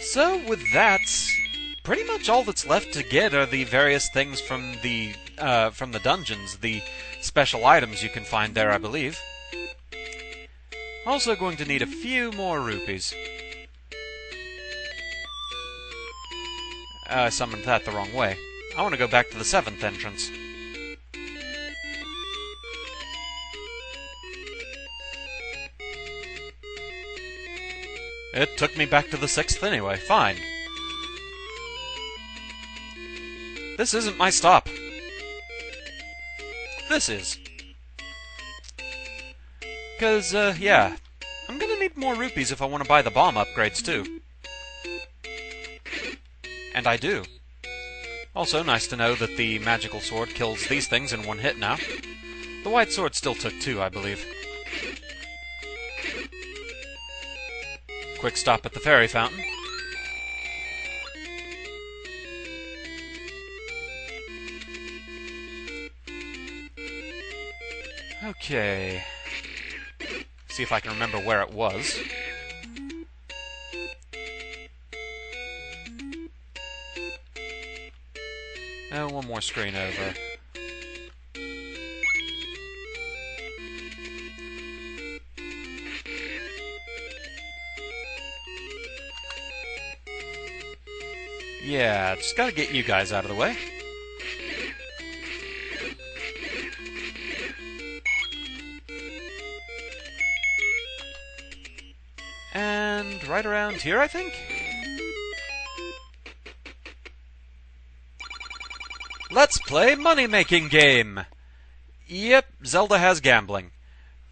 So with that, pretty much all that's left to get are the various things from the dungeons, the special items you can find there, I believe. Also going to need a few more rupees. I summoned that the wrong way. I want to go back to the 7th entrance. It took me back to the 6th anyway. Fine. This isn't my stop. This is. Because, yeah. I'm gonna need more rupees if I want to buy the bomb upgrades, too. And I do. Also, nice to know that the magical sword kills these things in one hit now. The white sword still took 2, I believe. Quick stop at the fairy fountain. Okay. See if I can remember where it was. Oh, one more screen over. Yeah, just gotta get you guys out of the way. And right around here, I think? Let's play money-making game! Yep, Zelda has gambling.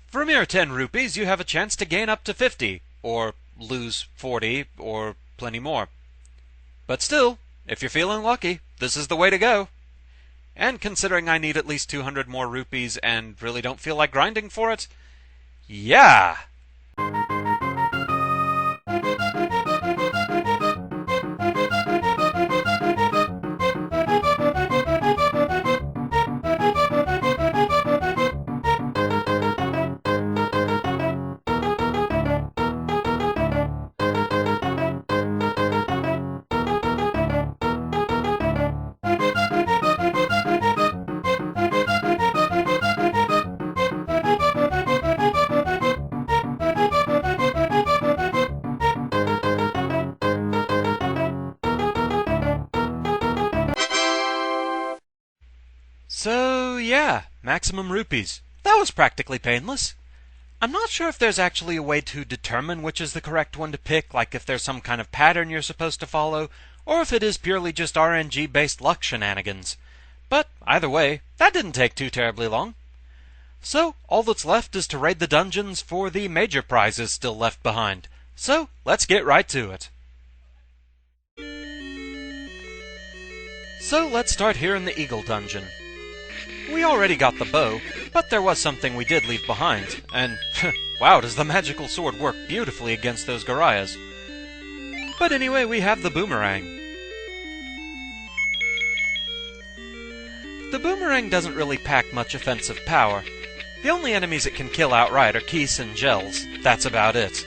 For a mere 10 rupees, you have a chance to gain up to 50, or lose 40, or plenty more. But still, if you're feeling lucky, this is the way to go. And considering I need at least 200 more rupees and really don't feel like grinding for it, yeah! So, yeah, maximum rupees. That was practically painless. I'm not sure if there's actually a way to determine which is the correct one to pick, like if there's some kind of pattern you're supposed to follow, or if it is purely just RNG-based luck shenanigans. But, either way, that didn't take too terribly long. So, all that's left is to raid the dungeons for the major prizes still left behind. So, let's get right to it. So, let's start here in the Eagle Dungeon. We already got the bow, but there was something we did leave behind, and wow, does the magical sword work beautifully against those Garayas. But anyway, we have the boomerang. The boomerang doesn't really pack much offensive power. The only enemies it can kill outright are Keese and Gels. That's about it.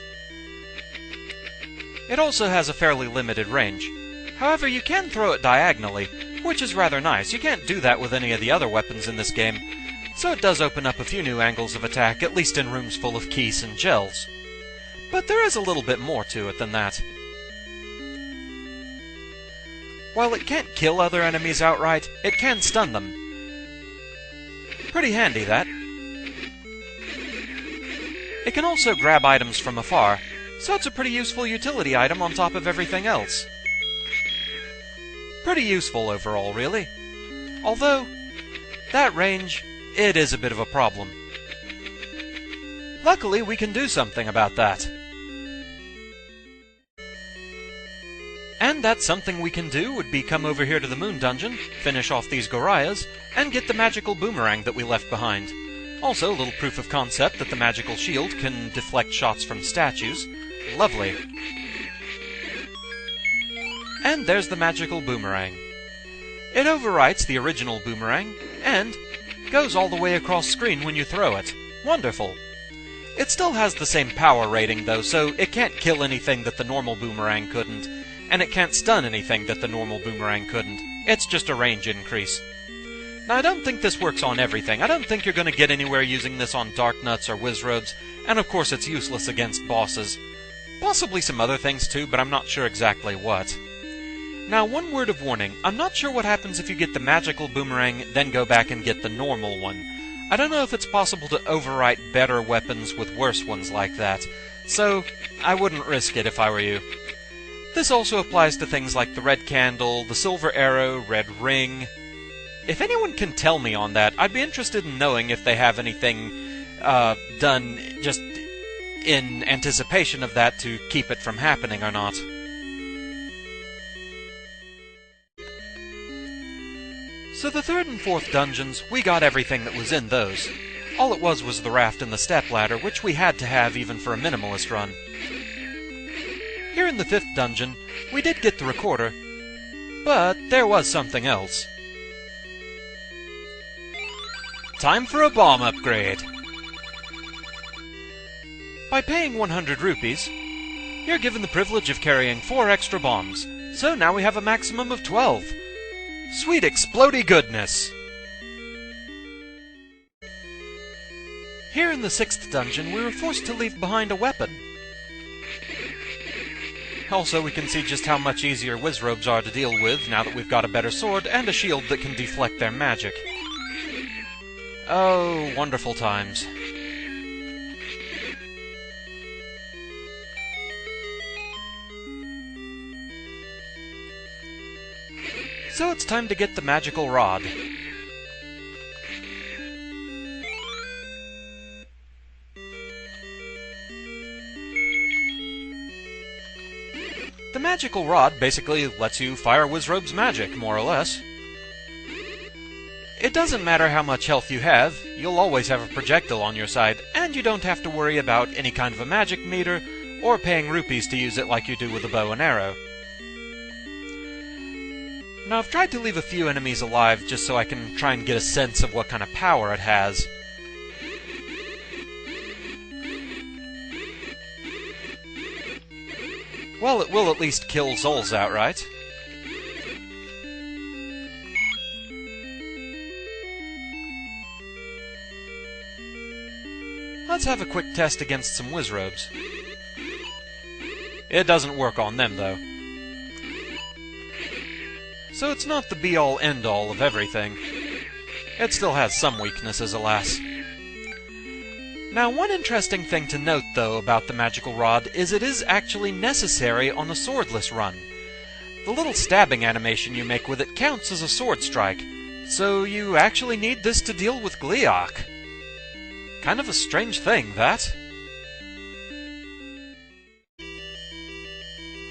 It also has a fairly limited range. However, you can throw it diagonally, which is rather nice. You can't do that with any of the other weapons in this game, so it does open up a few new angles of attack, at least in rooms full of Keese and Gels. But there is a little bit more to it than that. While it can't kill other enemies outright, it can stun them. Pretty handy, that. It can also grab items from afar, so it's a pretty useful utility item on top of everything else. Pretty useful overall, really. Although, that range, it is a bit of a problem. Luckily, we can do something about that. And that something we can do would be come over here to the Moon Dungeon, finish off these Garayas, and get the magical boomerang that we left behind. Also, a little proof of concept that the magical shield can deflect shots from statues. Lovely. And there's the magical boomerang. It overwrites the original boomerang, and goes all the way across screen when you throw it. Wonderful. It still has the same power rating, though, so it can't kill anything that the normal boomerang couldn't, and it can't stun anything that the normal boomerang couldn't. It's just a range increase. Now, I don't think this works on everything. I don't think you're going to get anywhere using this on Dark Nuts or Wizrobes, and of course it's useless against bosses. Possibly some other things too, but I'm not sure exactly what. Now, one word of warning. I'm not sure what happens if you get the magical boomerang, then go back and get the normal one. I don't know if it's possible to overwrite better weapons with worse ones like that, so I wouldn't risk it if I were you. This also applies to things like the red candle, the silver arrow, red ring. If anyone can tell me on that, I'd be interested in knowing if they have anything done just in anticipation of that to keep it from happening or not. So the third and fourth dungeons, we got everything that was in those. All it was the raft and the step ladder, which we had to have even for a minimalist run. Here in the fifth dungeon, we did get the recorder, but there was something else. Time for a bomb upgrade! By paying 100 rupees, you're given the privilege of carrying 4 extra bombs, so now we have a maximum of 12. Sweet explodey goodness! Here in the 6th dungeon, we were forced to leave behind a weapon. Also, we can see just how much easier Wizrobes are to deal with now that we've got a better sword and a shield that can deflect their magic. Oh, wonderful times. So it's time to get the magical rod. The magical rod basically lets you fire Wizrobe's magic, more or less. It doesn't matter how much health you have, you'll always have a projectile on your side, and you don't have to worry about any kind of a magic meter, or paying rupees to use it like you do with a bow and arrow. Now, I've tried to leave a few enemies alive just so I can try and get a sense of what kind of power it has. Well, it will at least kill Zols outright. Let's have a quick test against some Wizrobes. It doesn't work on them, though. So it's not the be-all, end-all of everything. It still has some weaknesses, alas. Now, one interesting thing to note, though, about the magical rod is it is actually necessary on a swordless run. The little stabbing animation you make with it counts as a sword strike, so you actually need this to deal with Gleeok. Kind of a strange thing, that.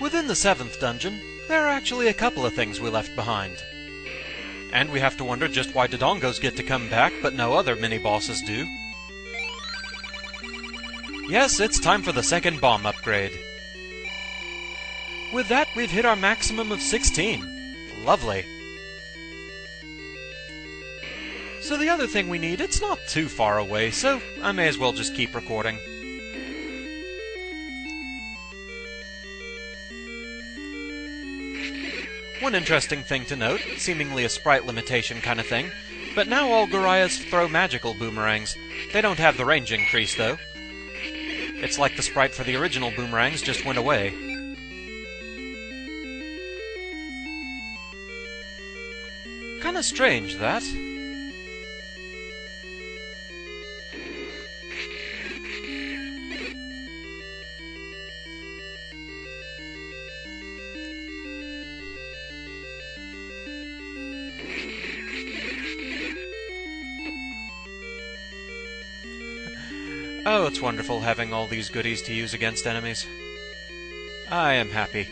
Within the 7th dungeon, there are actually a couple of things we left behind. And we have to wonder just why Dodongos get to come back, but no other mini-bosses do. Yes, it's time for the second bomb upgrade. With that, we've hit our maximum of 16. Lovely. So the other thing we need, it's not too far away, so I may as well just keep recording. One interesting thing to note, seemingly a sprite limitation kind of thing, but now all Gorayas throw magical boomerangs. They don't have the range increase, though. It's like the sprite for the original boomerangs just went away. Kinda strange, that. Oh, it's wonderful having all these goodies to use against enemies. I am happy.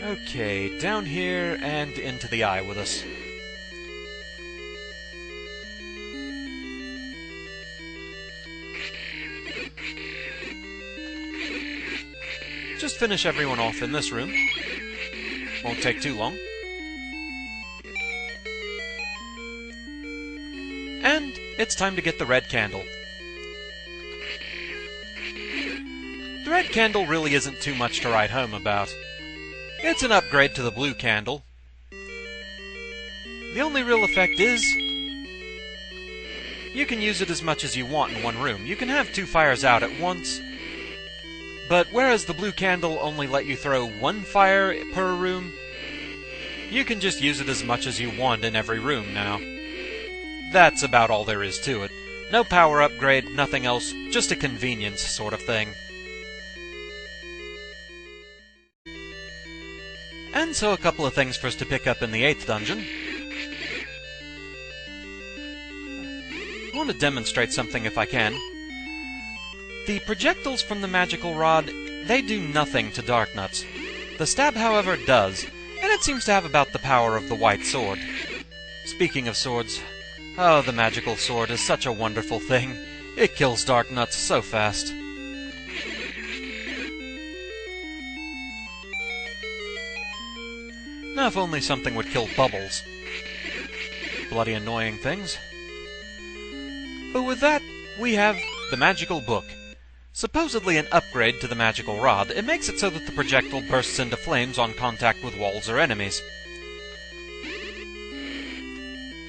Okay, down here and into the eye with us. Just finish everyone off in this room. Won't take too long. it's time to get the red candle. The red candle really isn't too much to write home about. It's an upgrade to the blue candle. The only real effect is you can use it as much as you want in one room. You can have 2 fires out at once, but whereas the blue candle only let you throw 1 fire per room, you can just use it as much as you want in every room now. That's about all there is to it. No power upgrade, nothing else, just a convenience sort of thing. And so a couple of things for us to pick up in the 8th dungeon. I want to demonstrate something if I can. The projectiles from the magical rod, they do nothing to Darknuts. The stab, however, does, and it seems to have about the power of the white sword. Speaking of swords, oh, the magical sword is such a wonderful thing. It kills Darknuts so fast. Now if only something would kill bubbles. Bloody annoying things. But with that, we have the magical book. Supposedly an upgrade to the magical rod, it makes it so that the projectile bursts into flames on contact with walls or enemies.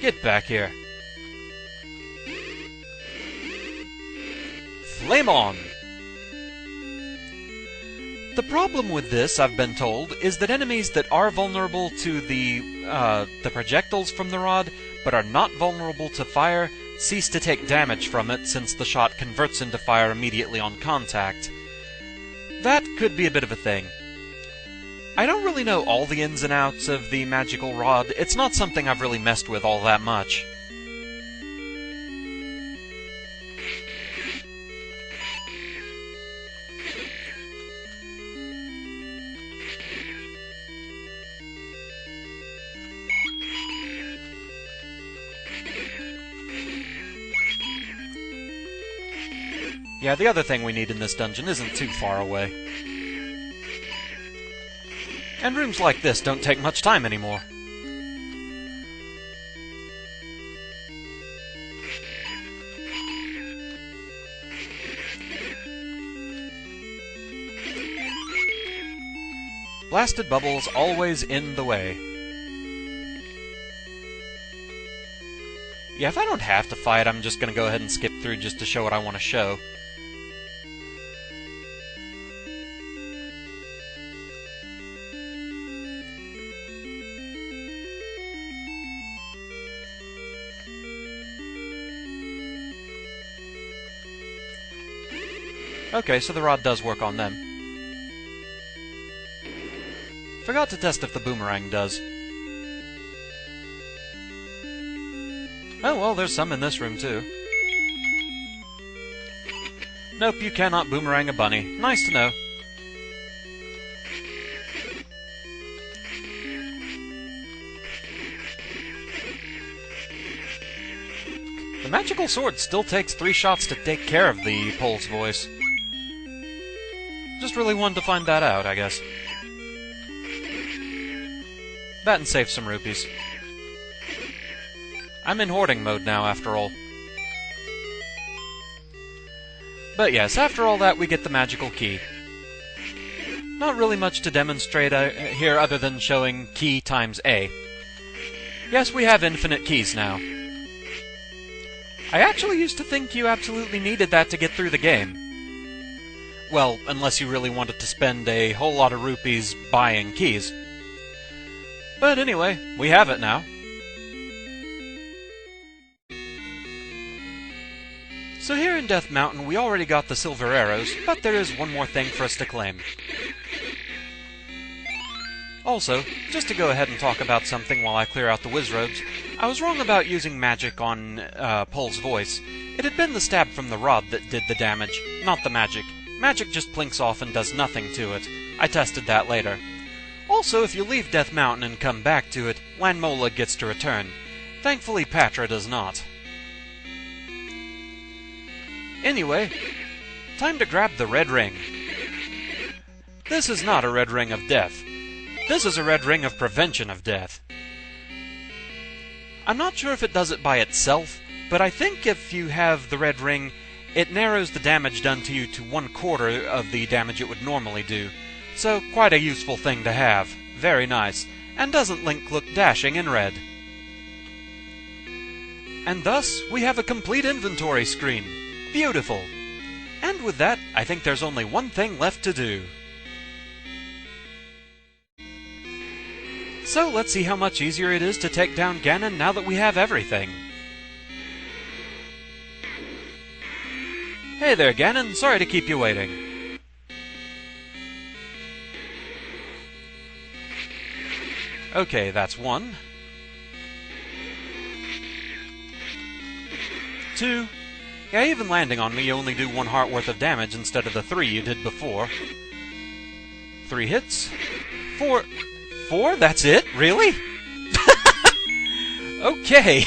Get back here. Flame on! The problem with this, I've been told, is that enemies that are vulnerable to the projectiles from the rod, but are not vulnerable to fire, cease to take damage from it since the shot converts into fire immediately on contact. That could be a bit of a thing. I don't really know all the ins and outs of the magical rod. It's not something I've really messed with all that much. Yeah, the other thing we need in this dungeon isn't too far away. And rooms like this don't take much time anymore. Blasted bubbles always in the way. Yeah, if I don't have to fight, I'm just gonna go ahead and skip through just to show what I want to show. Okay, so the rod does work on them. Forgot to test if the boomerang does. Oh well, there's some in this room too. Nope, you cannot boomerang a bunny. Nice to know. The magical sword still takes 3 shots to take care of the pole's voice. Just really wanted to find that out, I guess. That and save some rupees. I'm in hoarding mode now, after all. But yes, after all that, we get the magical key. Not really much to demonstrate here other than showing key times A. Yes, we have infinite keys now. I actually used to think you absolutely needed that to get through the game. Well, unless you really wanted to spend a whole lot of rupees buying keys. But anyway, we have it now. So here in Death Mountain, we already got the silver arrows, but there is one more thing for us to claim. Also, just to go ahead and talk about something while I clear out the wizrobes, I was wrong about using magic on Pole's voice. It had been the stab from the rod that did the damage, not the magic. Magic just blinks off and does nothing to it. I tested that later. Also, if you leave Death Mountain and come back to it, Lanmola gets to return. Thankfully, Patra does not. Anyway, time to grab the red ring. This is not a red ring of death. This is a red ring of prevention of death. I'm not sure if it does it by itself, but I think if you have the red ring, it narrows the damage done to you to 1/4 of the damage it would normally do. So quite a useful thing to have. Very nice. And doesn't Link look dashing in red? And thus, we have a complete inventory screen. Beautiful! And with that, I think there's only one thing left to do. So let's see how much easier it is to take down Ganon now that we have everything. Hey there, Ganon. Sorry to keep you waiting. Okay, that's 1. 2. Yeah, even landing on me, you only do 1 heart worth of damage instead of the 3 you did before. 3 hits. 4. 4? That's it? Really? Okay.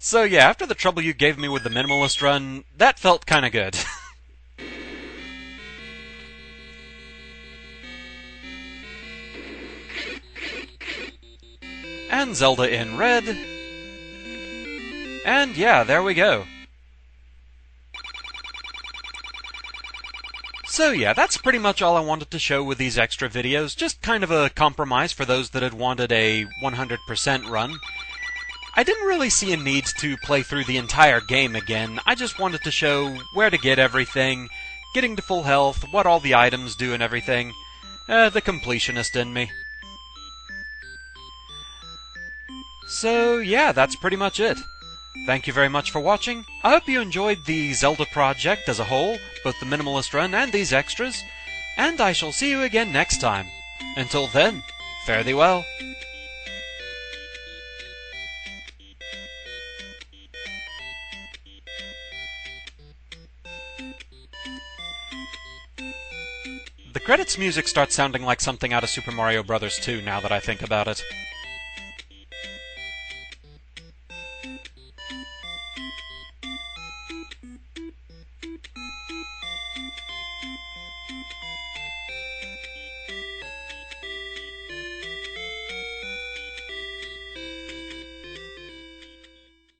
So yeah, after the trouble you gave me with the minimalist run, that felt kinda good. And Zelda in red. And yeah, there we go. So yeah, that's pretty much all I wanted to show with these extra videos, just kind of a compromise for those that had wanted a 100% run. I didn't really see a need to play through the entire game again. I just wanted to show where to get everything, getting to full health, what all the items do and everything. The completionist in me. So yeah, that's pretty much it. Thank you very much for watching. I hope you enjoyed the Zelda project as a whole, both the minimalist run and these extras, and I shall see you again next time. Until then, fare thee well. The credits music starts sounding like something out of Super Mario Bros. 2 now that I think about it.